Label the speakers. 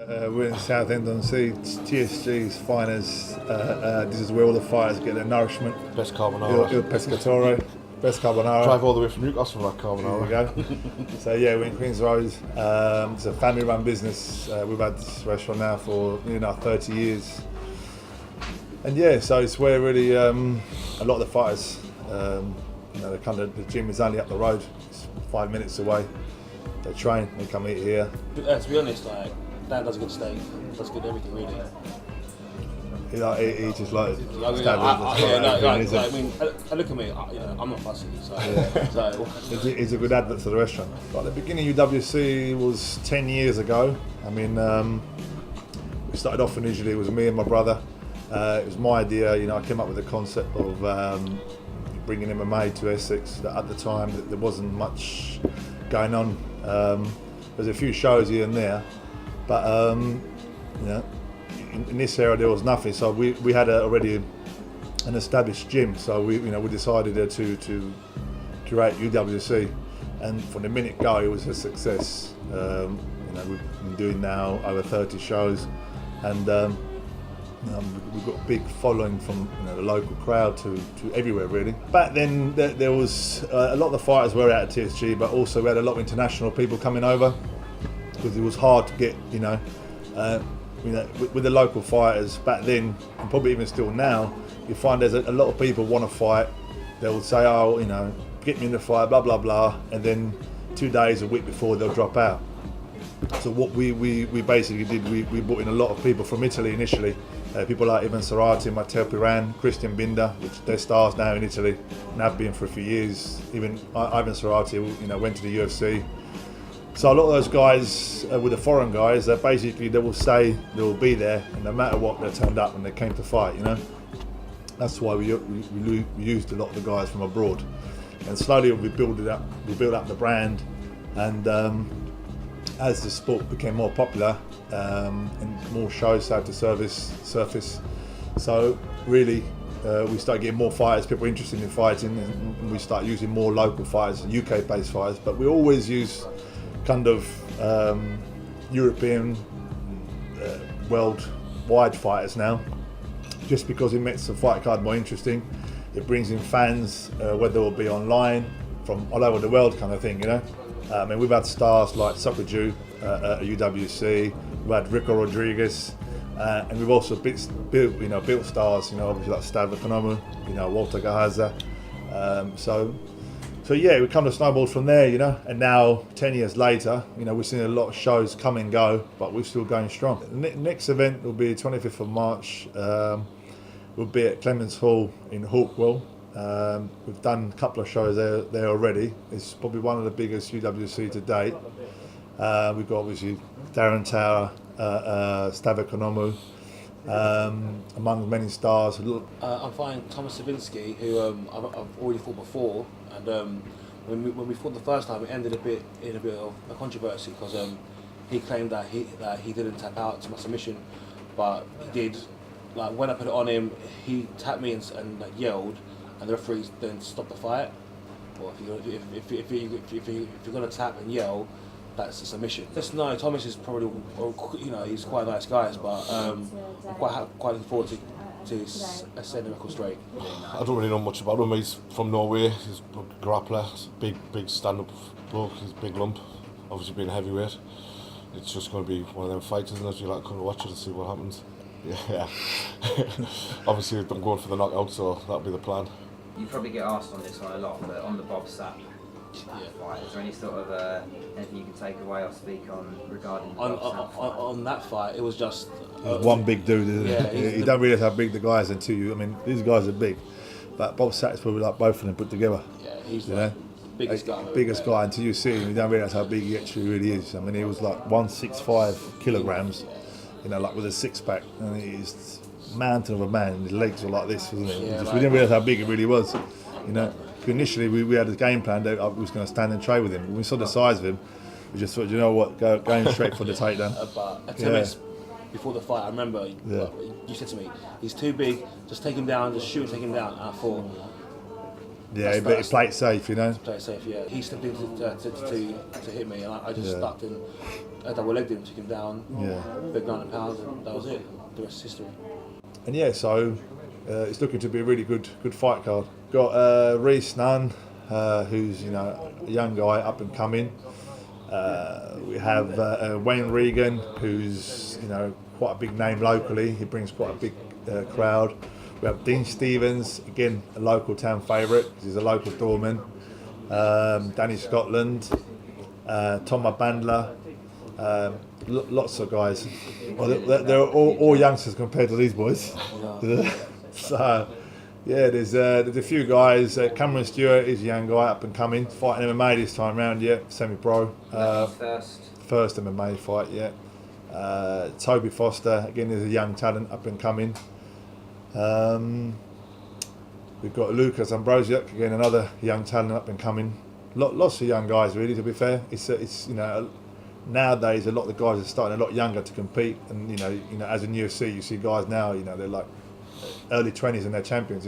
Speaker 1: We're in Southend-on-Sea, TSG's finest. This is where all the fighters get their nourishment.
Speaker 2: Best carbonara.
Speaker 1: Il Pescatore, best carbonara.
Speaker 2: Drive all the way from Newcastle for that carbonara.
Speaker 1: There we go. So yeah, we're in Queen's Road. It's a family-run business. We've had this restaurant now for 30 years. And yeah, so it's where really a lot of the fighters, the gym is only up the road. It's 5 minutes away. They train, they come eat here.
Speaker 3: To be honest, Dad does good steak, does good everything really.
Speaker 1: He just like
Speaker 3: Look at me. I'm not fussy, so.
Speaker 1: Yeah.
Speaker 3: So
Speaker 1: he's a good advert for the restaurant. But the beginning of UWC was 10 years ago. I mean, we started off initially. It was me and my brother. It was my idea. I came up with the concept of bringing MMA to Essex. At the time, there wasn't much going on. There's a few shows here and there, but in this area there was nothing. So we had already an established gym. So we decided to create UWC, and from the minute go it was a success. We've been doing now over 30 shows, and we've got a big following from the local crowd to everywhere really. Back then there was a lot of the fighters were out at TSG, but also we had a lot of international people coming over because it was hard to get with the local fighters back then, and probably even still now. You find there's a lot of people want to fight. They will say, get me in the fight, blah blah blah, and then 2 days, a week before they'll drop out. So what we basically did, we brought in a lot of people from Italy initially. People like Ivan Serrati, Matteo Piran, Christian Binder, which they're stars now in Italy and have been for a few years. Even Ivan Serrati, went to the UFC. So a lot of those guys, with the foreign guys, they will say they will be there, and no matter what, they turned up when they came to fight. That's why we used a lot of the guys from abroad, and slowly we built up the brand, and as the sport became more popular and more shows started to surface, so really we started getting more fighters, people interested in fighting, and we start using more local fighters, UK-based fighters, but we always use kind of European, worldwide fighters now, just because it makes the fight card more interesting. It brings in fans, whether it will be online, from all over the world kind of thing, we've had stars like Soccer at UWC, we've had Rico Rodriguez, and we've also built stars, obviously like Stav Economou, Walter Gahaza. So yeah, we kind of snowballed from there, and now 10 years later, we've seen a lot of shows come and go, but we're still going strong. The next event will be 25th of March. We'll be at Clements Hall in Hawkwell. We've done a couple of shows there already. It's probably one of the biggest UWC to date. We've got obviously Darren Tower, Stav Economou, among many stars.
Speaker 3: I'm fighting Thomas Savinsky, who I've already fought before, and when we fought the first time, it ended in a bit of a controversy because he claimed that he didn't tap out to my submission, but he did. Like when I put it on him, he tapped me and yelled, and the referee then stopped the fight. Well, if you're gonna tap and yell, that's a submission. Just no, Thomas is probably, he's quite a nice guy, but I'm quite looking forward to setting the record straight.
Speaker 2: I don't really know much about him. He's from Norway. He's a grappler. He's a big stand-up bloke. He's a big lump. Obviously being a heavyweight. It's just going to be one of them fights, isn't it? You come to watch it and see what happens. Yeah. Obviously I'm going for the knockout, so that'll be the plan.
Speaker 4: You probably get asked on this one a lot, but on the Bob Sapp fight, is there any sort of anything you can take away or speak on regarding the Bob Sapp fight?
Speaker 3: On that fight, it was just
Speaker 1: one big dude, isn't
Speaker 3: it?
Speaker 1: Yeah, you don't realise how big the guys are until you. I mean, these guys are big, but Bob Sapp is probably like both of them put together.
Speaker 3: Yeah, he's the biggest guy.
Speaker 1: Biggest guy until you see him, you don't realise how big he actually really is. I mean, he was like 165 kilograms. Like with a six-pack, and he's a mountain of a man, and his legs were like this, wasn't it?
Speaker 3: Yeah,
Speaker 1: we didn't realise how big it really was. Initially we had a game plan that I was going to stand and trade with him. When we saw the size of him, we just thought, going straight for the takedown.
Speaker 3: About 10 minutes before the fight, I remember you said to me, he's too big, just take him down, just shoot and take him down. And I thought,
Speaker 1: Yeah, but he played safe, you know.
Speaker 3: Play it safe, yeah. He stepped in to hit me, and I just stuck and I double legged him, took him down, big 900 pounds, and that was it. The rest is history.
Speaker 1: And yeah, so it's looking to be a really good fight card. Got Reece Nunn, who's a young guy up and coming. We have Wayne Regan, who's quite a big name locally. He brings quite a big crowd. We have Dean Stevens, again a local town favourite. He's a local doorman. Danny Scotland, Tom Bandler. Lots of guys. Well, they're all youngsters compared to these boys. So, yeah, there's a few guys. Cameron Stewart is a young guy, up and coming, fighting MMA this time round. Yeah, semi-pro. First MMA fight. Yeah. Toby Foster again is a young talent, up and coming. We've got Lucas Ambrosiak, again another young talent, up and coming. Lots of young guys, really. To be fair, it's nowadays a lot of the guys are starting a lot younger to compete, and as in UFC you see guys now, they're like early 20s and they're champions.